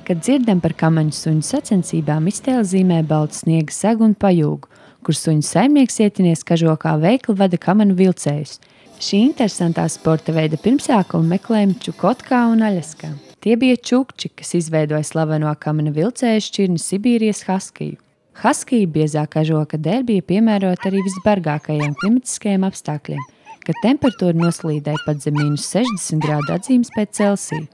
Kad dzirdam par kamaņu suņu sacensībām, iztēli zīmē baltu sniega segu un pajūgu, kur suņu saimnieks ietinies kažokā veikli vada kamanu vilcējus. Šī interesantā sporta veida pirmsākumu meklējam Čukotkā un Aļaskā. Tie bija čukči, kas izveidoja slaveno kamana vilcēju šķirni Sibīrijas haskiju. Haskija biezā kažoka dēļ bija piemērota arī visbargākajiem klimatiskajiem apstākļiem, kad temperatūra noslīdēja pat zem -60 grādu atzīmes pēc Celsija.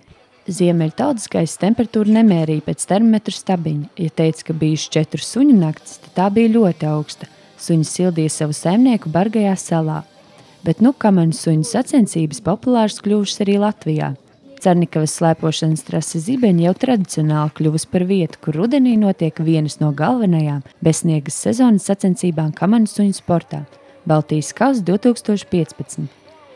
Ziemeļu tautiskais temperatūra nemērīja pēc termometru stabiņa. Ja teica, ka bijuši 4 suņu naktis, tad tā bija ļoti augsta. Suņi sildīja savu saimnieku bargajā salā. Bet kamanu suņu sacensības populāras kļuvušas arī Latvijā. Cernikavas slēpošanas trase Zibeņi jau tradicionāli kļuvusi par vietu, kur rudenī notiek vienas no galvenajām bezsniegas sezonas sacensībām kamanu suņu sportā – Baltijas kauss 2015.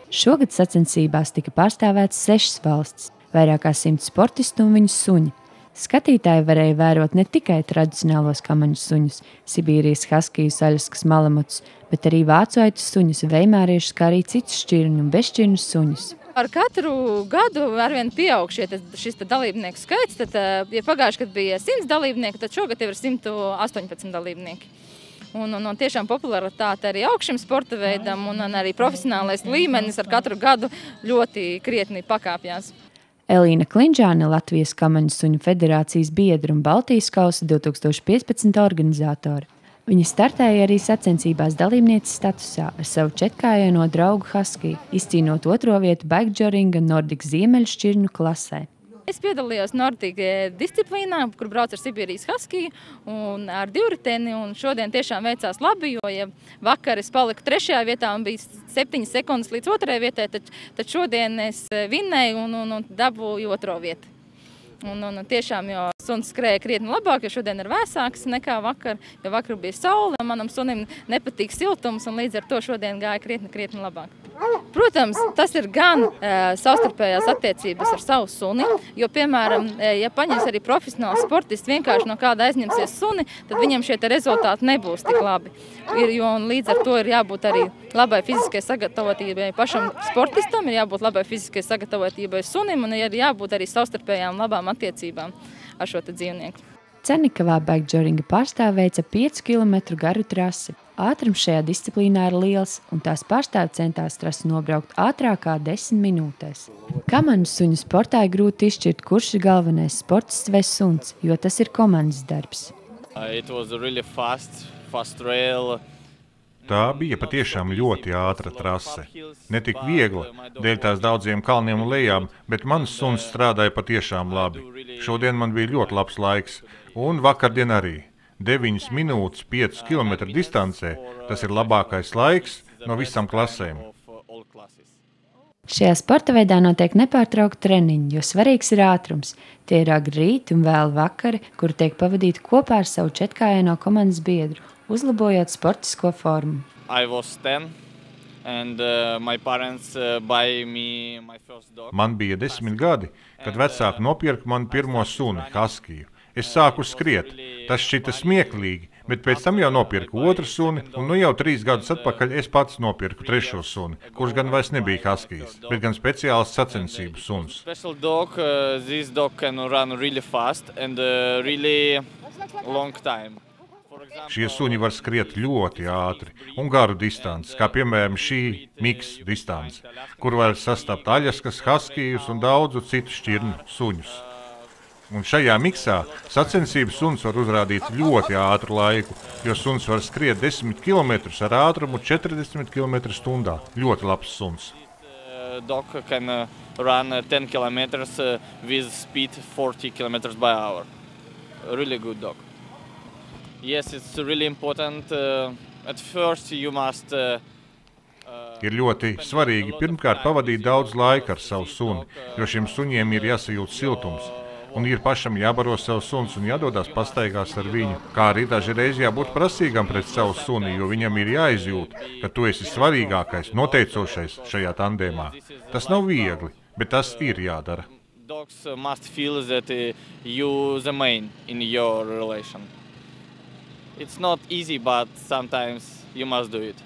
Šogad sacensībās tika pārstāvētas 6 valstis, vairāk kā 100 sportistu un viņu suņi. Skatītāji varēja vērot ne tikai tradicionālos kamaņu suņus, Sibīrijas haskijus, Aļaskas malamutus, bet arī vācu aitu suņus, veimāriešus, kā arī citus šķirņu un bezšķirņu suņus. Ar katru gadu arvien pieaug šis dalībnieku skaits. Tad, ja pagājuši, kad bija 100 dalībnieki, tad šogad jau ir 118 dalībnieki. Un tiešām popularitāte arī augšim sporta veidam un arī profesionālais līmenis ar katru gadu ļoti krietni pakāpjās. Elīna Klinžāne, Latvijas kamaņu suņu federācijas biedra un Baltijas kausa 2015 organizātora. Viņa startēja arī sacensībās dalībnieces statusā ar savu četrkājaino draugu haskiju, izcīnot 2. vietu bikdžoringa Nordic ziemeļu šķirņu klasē. Es piedalījos Nordic disciplīnā, kur braucu ar Sibīrijas haskiju un ar divriteni, un šodien tiešām veicās labi, jo ja vakar es paliku 3. vietā un bija 7 sekundes līdz 2. vietai, tad šodien es vinnēju un dabūju 2. vietu. Un tiešām, jo suns skrēja krietni labāk, jo šodien ir vēsāks nekā vakar, jo vakar bija saule, un manam sunim nepatīk siltums, un līdz ar to šodien gāja krietni labāk. Protams, tas ir gan savstarpējās attiecības ar savu suni, jo, piemēram, ja paņems arī profesionāls sportists vienkārši no kāda aizņemsies suni, tad viņam šie rezultāti nebūs tik labi. Līdz ar to ir jābūt arī labai fiziskai sagatavotībai pašam sportistam, ir jābūt labai fiziskai sagatavotībai sunim un ir jābūt arī savstarpējām labām attiecībām ar šo dzīvnieku. Cernikavā bikdžoringa pārstāve veica 5 km garu trasi. Ātrums šajā disciplīnā ir liels, un tās pārstāve centās trasi nobraukt ātrāk kā 10 minūtēs. Kamanu suņu sportā ir grūti izšķirt, kurš ir galvenais sportists vai suns, jo tas ir komandas darbs. Tā bija patiešām ļoti ātra trase. Ne tik viegla, dēļ tās daudziem kalniem un lejām, bet mans suns strādāja patiešām labi. Šodien man bija ļoti labs laiks, un vakardien arī. 9 minūtes 5 km distancē, tas ir labākais laiks no visām klasēm. Šajā sporta veidā notiek nepārtraukti treniņi, jo svarīgs ir ātrums. Tie ir agri rīti un vēl vakari, kuri tiek pavadīti kopā ar savu četrkājaino komandas biedru, uzlabojot sportisko formu. Man bija 10 gadi, kad vecāki nopirka man pirmo suni, haskiju. Es sāku skriet. Tas šķita smieklīgi, bet pēc tam jau nopirku otru suni, un jau 3 gadus atpakaļ es pats nopirku 3. suni, kurš gan vairs nebija haskijs, bet gan speciāls sacensību suns. Šie suņi var skriet ļoti ātri un garu distanci, kā piemēram šī miks distance, kur var sastapt Aļaskas, haskijus un daudzu citu šķirņu suņus. Un šajā miksā sacensību suns var uzrādīt ļoti ātru laiku, jo suns var skriet 10 km ar ātrumu 40 km/h. Ļoti labs suns. Dog can run 10 km with speed 40 km/h. Really good dog. Yes, it's really important. At first you must Ir ļoti svarīgi pirmkārt pavadīt daudz laika ar savu suni, jo šiem suņiem ir jāsajūt siltums. Un ir pašam jābaro savs suns un jādodas pastaigās ar viņu. Kā arī daži reizi jābūt prasīgam pret savu suni, jo viņam ir jāizjūt, ka tu esi svarīgākais, noteicošais šajā tandēmā. Tas nav viegli, bet tas ir jādara. Dogs must feel that you the main in your relation. It's not easy, but sometimes you must do it.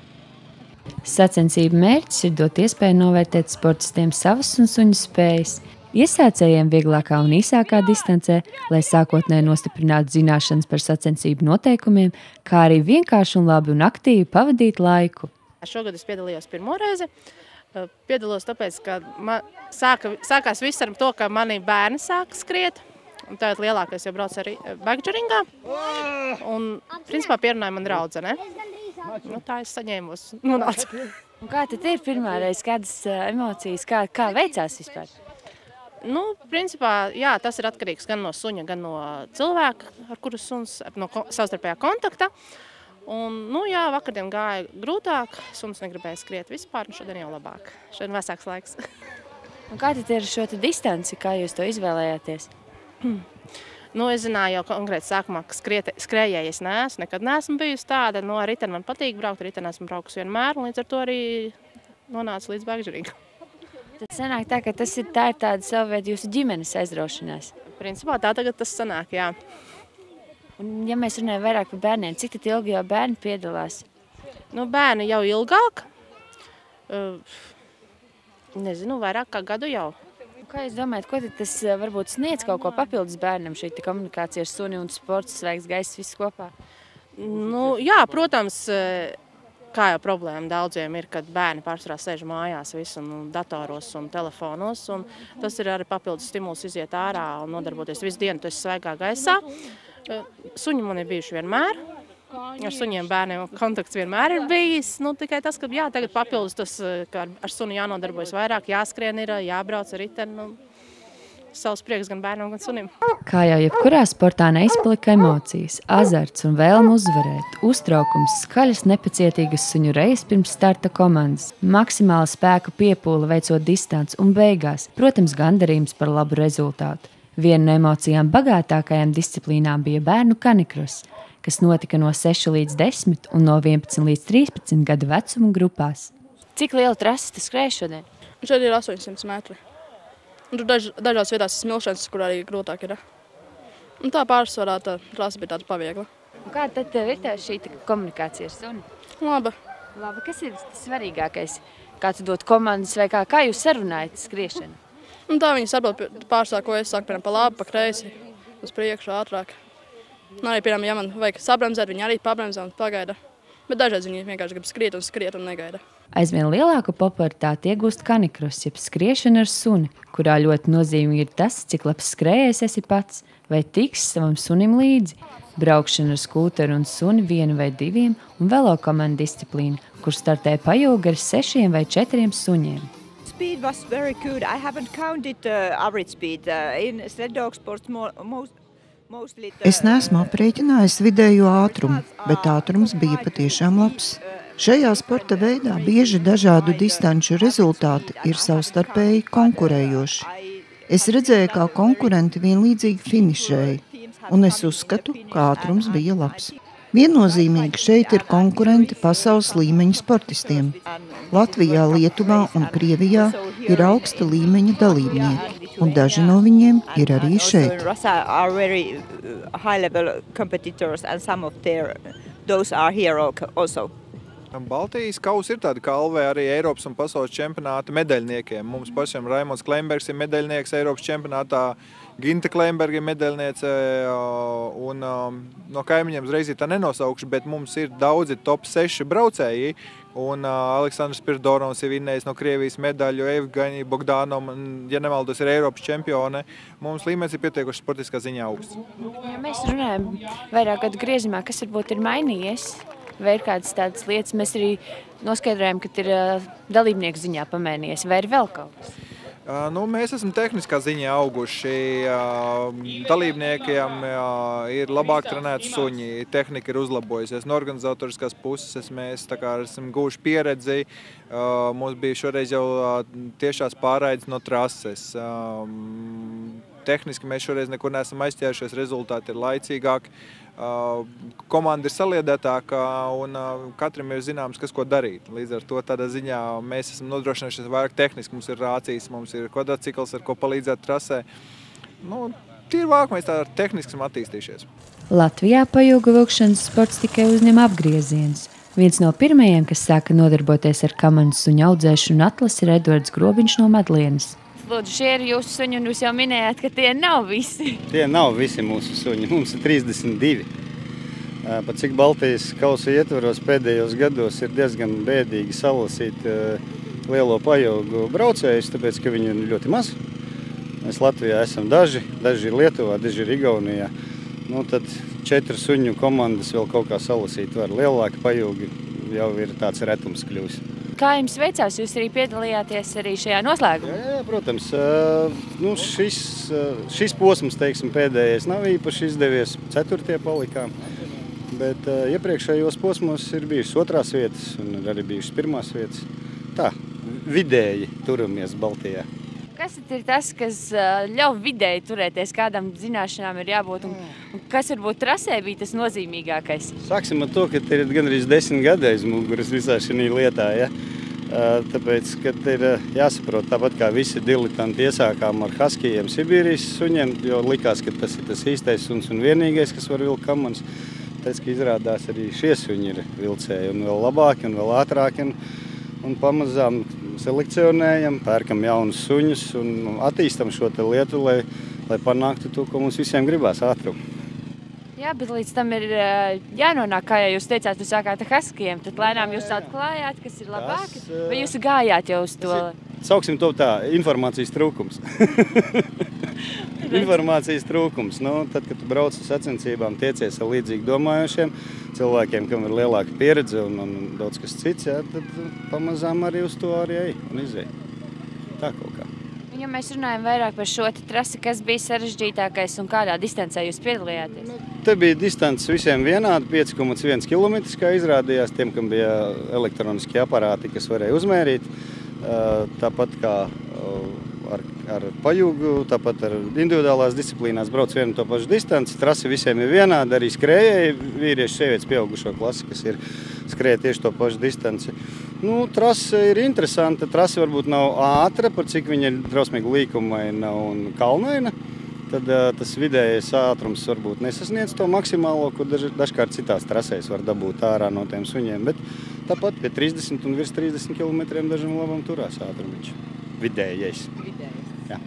Sacensību mērķis ir dot iespēju novērtēt sportistiem savas un suņu spējas. Iesācējiem vieglākā un īsākā distancē, lai sākotnēji nostiprinātu zināšanas par sacensību noteikumiem, kā arī vienkārši un labi un aktīvi pavadīt laiku. Šogad es piedalījos pirmo reizi. Piedalos tāpēc, ka sākās viss ar to, ka mani bērni sāka skriet. Un tagad lielākais jau brauc arī backdžeringā. Un, principā, pierunāja man draudzene. Nu, tā es saņēmos, nonācu. Un kā tad ir pirmā reize, kādas emocijas, kā veicās vispār? Nu, principā, jā, tas ir atkarīgs gan no suņa, gan no cilvēka, ar kuru suns, no savstarpējā kontakta. Un, nu jā, vakardien gāja grūtāk, suns negribēja skriet vispār, un šodien jau labāk. Šodien vēsāks laiks. Un kā tad ir šo distanci, kā jūs to izvēlējāties? Nu, es zināju jau konkrēti sākumā, ka skrējēji es neesmu, nekad neesmu bijusi tāda. Nu, ar riteni man patīk braukt, ar riteni esmu braukusi vienmēr, un līdz ar to arī nonācu līdz backdžeringam. Tad sanāk tā, ka tā ir tāda sava veida jūsu ģimenes aizraušanās. Principā tā tagad tas sanāk, jā. Un ja mēs runājam vairāk par bērniem, cik tad ilgi jau bērni piedalās? Nu, bērni jau ilgāk. Nezinu, vairāk kā gadu jau. Kā jūs domājat, ko tad tas varbūt sniedz kaut ko papildus bērnam, šī komunikācija ar suni un sports, sveiks gaiss, viss kopā? Nu, jā, protams, kā jau problēma daudziem ir, kad bērni pārsvarā sēž mājās visu un datoros un telefonos. Un tas ir arī papildus stimuls iziet ārā un nodarboties visu dienu, tu esi svaigā gaisā. Suņi man ir bijuši vienmēr. Ar suņiem bērniem kontakts vienmēr ir bijis. Nu, tikai tas, ka jā, tagad papildus tas, ka ar suni jānodarbojas vairāk, jāskrien ir, jābrauc ar riteni. Nu, savs prieks gan bērnam, gan sunim. Kā jau jebkurā sportā neizpalika emocijas, azarts un vēlme uzvarēt, uztraukums, skaļas nepacietīgas suņu reizes pirms starta komandas, maksimāla spēka piepūle veicot distanci un beigās, protams, gandarījums par labu rezultātu. Viena no emocijām bagātākajām disciplīnām bija bērnu kanikross, kas notika no 6 līdz 10 un no 11 līdz 13 gadu vecuma grupās. Cik liela trasa tas skrēja šodien? Šeit ir 800 metri. Un tur dažās vietās ir smilšanas, kur arī grūtāk ir. Un tā pārsvarā tā trasa bija tāda paviegla. Un kā tad tev ir šī komunikācija ar suni? Labi. Labi, kas ir svarīgākais? Kā tu dod komandas vai kā jūs sarunājat skriešanu? Un tā viņi saprot pārsvarā, ko es saku, piemēram, pa labi, pa kreisi, uz priekšu, ātrāk. Un arī, piemēram, ja man vajag sabremzēt, viņi arī pabremzē un pagaida. Bet dažreiz viņi vienkārši grib skriet un negaida. Aizvien lielāku popularitāti iegūst kanikross, jeb skriešana ar suni, kurā ļoti nozīmīgi ir tas, cik labs skrējējs esi pats, vai tiks savam sunim līdzi. Braukšana ar skūteru un suni 1 vai 2 un velokomandu disciplīna, kur startē pajūga ar 6 vai 4 suņiem. Speed was very good. I haven't counted the average speed. In sled dog sports mostly Es neesmu aprēķinājis vidējo ātrumu, bet ātrums bija patiešām labs. Šajā sporta veidā bieži dažādu distanču rezultāti ir savstarpēji konkurējoši. Es redzēju, kā konkurenti vienlīdzīgi finišēja, un es uzskatu, ka ātrums bija labs. Viennozīmīgi šeit ir konkurenti pasaules līmeņa sportistiem. Latvijā, Lietuvā un Krievijā ir augsta līmeņa dalībnieki, un daži no viņiem ir arī šeit. Baltijas kausa ir tāda kalve arī Eiropas un pasaules čempionāta medaļniekiem. Mums pašiem Raimonds Klembergs ir medaļnieks Eiropas čempionātā, Ginta Klemberga ir medaļniece, un no kaimiņiem uzreiz tā nenosaukšu, bet mums ir daudzi top 6 braucēji, un Aleksandrs Pirdorovs ir vinnējis no Krievijas medaļu, Evgaņija Bogdanova, ja nemaldos, ir Eiropas čempione. Mums līmenis ir pietiekuši sportiskā ziņā augsts. Ja mēs runājam vairāk gadu griezumā, kas varbūt ir mainījies? Vai ir kādas tādas lietas, mēs arī noskaidrojam, ka ir dalībnieku ziņā pamainījies, vai ir vēl kaut kas? Mēs esam tehniskā ziņā auguši. Dalībniekiem ir labāk trenēti suņi, tehnika ir uzlabojusies. No organizatoriskās puses mēs esam guvuši pieredzi. Mums bija šoreiz jau tiešās pārraides no trases. Tehniski mēs šoreiz nekur neesam aizķērušies, rezultāti ir laicīgāki. Komanda ir saliedētāka un katram ir zināms, kas ko darīt. Līdz ar to tādā ziņā mēs esam nodrošinājušies vairāk tehniski. Mums ir rācijas, mums ir kvadrcikls, ar ko palīdzēt trasē. Tīrvāk mēs tā tehniski esam attīstījušies. Latvijā pajūga vilkšanas sports tikai uzņem apgriezienus. Viens no pirmajiem, kas sāka nodarboties ar kamanas suņu audzēšanu atlas, ir Edvards Grobiņš no Medlienes. lūdzu, šie ir jūsu suņi, un jūs jau minējāt, ka tie nav visi. Tie nav visi mūsu suņi, mums ir 32. Pat cik Baltijas kausa ietvaros pēdējos gados ir diezgan bēdīgi salasīt lielo pajaugu braucējus, tāpēc, ka viņi ir ļoti maz. Mēs Latvijā esam daži ir Lietuvā, daži ir Igaunijā. Nu, tad 4 suņu komandas vēl kaut kā salasīt var. Lielāki pajaugi jau ir tāds retums kļūs. Kā jums veicās? Jūs arī piedalījāties arī šajā noslēgumā? Jā, protams. Nu, šis posms, teiksim, pēdējais nav īpaši izdevies. 4. palikām. Bet iepriekšējos posmos ir bijušas 2. vietas un arī bijušas 1. vietas. Tā, vidēji turamies Baltijā. Kas ir tas, kas ļauj vidēji turēties, kādam zināšanām ir jābūt, un kas varbūt trasē bija tas nozīmīgākais? Sāksim ar to, ka ir gandrīz 10 gadi aiz muguras visā šī lietā, ja? Tāpēc, kad ir jāsaprot, tāpat kā visi diletanti iesākām ar haskijiem Sibīrijas suņiem, jo likās, ka tas ir tas īstais suns un vienīgais, kas var vilkt kamanas. Tāpēc, ka izrādās arī šie suņi ir vilcēji un vēl labāki un vēl ātrāki. Un pamazām selekcionējam, pērkam jaunus suņus un attīstam šo lietu, lai panāktu to, ko mums visiem gribās - ātrumu. Jā, bet līdz tam ir jānonāk, kā jūs teicāt, jūs sākāt ar haskijiem, tad lēnām jūs atklājāt, kas ir labāk, vai jūs gājāt jau uz to? Sauksim to tā, informācijas trūkums. Informācijas trūkums. Nu, tad, kad tu brauc uz sacensībām, tiecies ar līdzīgi domājošiem cilvēkiem, kam ir lielāka pieredze un daudz kas cits, jā, tad pamazām arī uz to arī ej un izej. Tā kaut kā. Ja mēs runājam vairāk par šo trasi, kas bija sarežģītākais un kādā distancē jūs piedalījāties? Te bija distance visiem vienādi, 5,1 km, kā izrādījās tiem, kam bija elektroniskie aparāti, kas varēja uzmērīt. Tāpat kā ar pajūgu, tāpat ar individuālās disciplīnās brauc vienu to pašu distanci. Trasi visiem ir vienādi, arī skrējēji, vīrieši, sievietes pieaugušo klasi, kas ir skrēja tieši to pašu distanci. Nu, trasa ir interesanta, trasa varbūt nav ātra, par cik viņa ir drausmīgi līkumaina un kalnaina. Tad tas vidējais ātrums varbūt nesasniedz to maksimālo, ko dažkārt citās trasēs var dabūt ārā no tiem suņiem. Bet tāpat pie 30 un virs 30 km dažam labam turās ātrumiņš. Vidējais. Jā.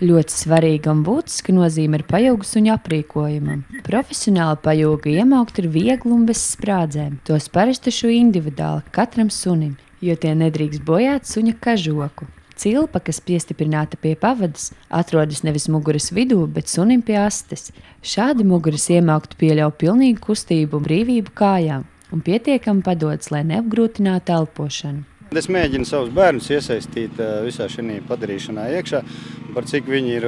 Ļoti svarīga un būtiska nozīme ir pajūgu suņu aprīkojumam. Profesionāli pajūgi iemaukt ir viegli un bez sprādzēm. Tos parasti šo individuāli katram sunim, jo tie nedrīkst bojāt suņa kažoku. Cilpa, kas piestiprināta pie pavadas, atrodas nevis muguras vidū, bet sunim pie astes. Šādi muguras iemaukti pieļauj pilnīgu kustību un brīvību kājām un pietiekami padodas, lai neapgrūtinātu elpošanu. Es mēģinu savus bērnus iesaistīt visā šī padarīšanā iekšā. Par cik viņi ir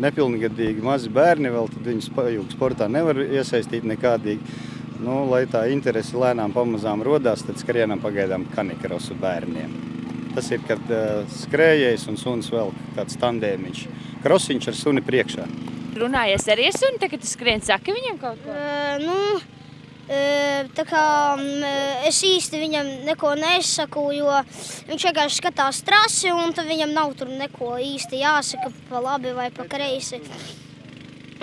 nepilngadīgi mazi bērni, vēl tad viņus pajūgu sportā nevar iesaistīt nekādīgi. Nu, lai tā interese lēnām pamazām rodās, tad skrienam pagaidām kanikrosu bērniem. Tas ir, kad skrējējs un suns vēl tāds tandēmiņš. Krosiņš ar suni priekšā. Runājies arī ar suni, tagad tu skrien, saki viņam kaut ko? Tā kā es īsti viņam neko nesaku, jo viņš vienkārši skatās trasi un tad viņam nav tur neko īsti jāsaka pa labi vai pa kreisi.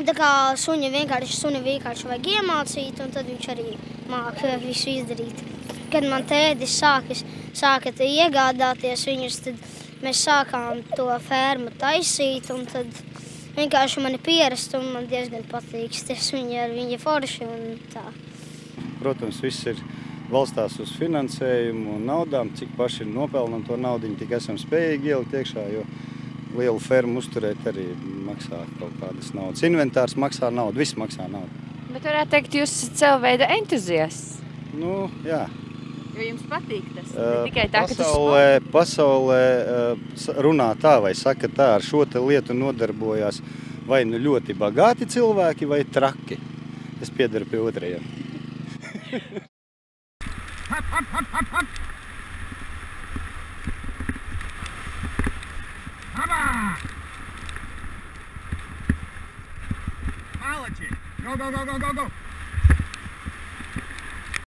Tā kā suni vienkārši vajag iemācīt un tad viņš arī māk visu izdarīt. Kad man tēdis sāka iegādāties viņus, tad mēs sākām to fermu taisīt un tad vienkārši mani pierast un man diezgan patīk. Viņi forši un tā. Protams, viss ir valstās uz finansējumu un naudām, cik paši nopelnam to naudiņu, tik esam spējīgi ielikt iekšā, jo lielu fermu uzturēt arī maksā kaut kādas naudas. Inventārs maksā naudu, viss maksā naudu. Bet varētu teikt, jūs esat sev veida entuziasts. Nu, jā. Jo jums patīk tas, ne tikai tā, ka tas pasaulē runā tā vai saka tā, ar šo te lietu nodarbojās vai nu ļoti bagāti cilvēki vai traki. Es piedaru pie otrajiem. Go, go, go, go, go, go!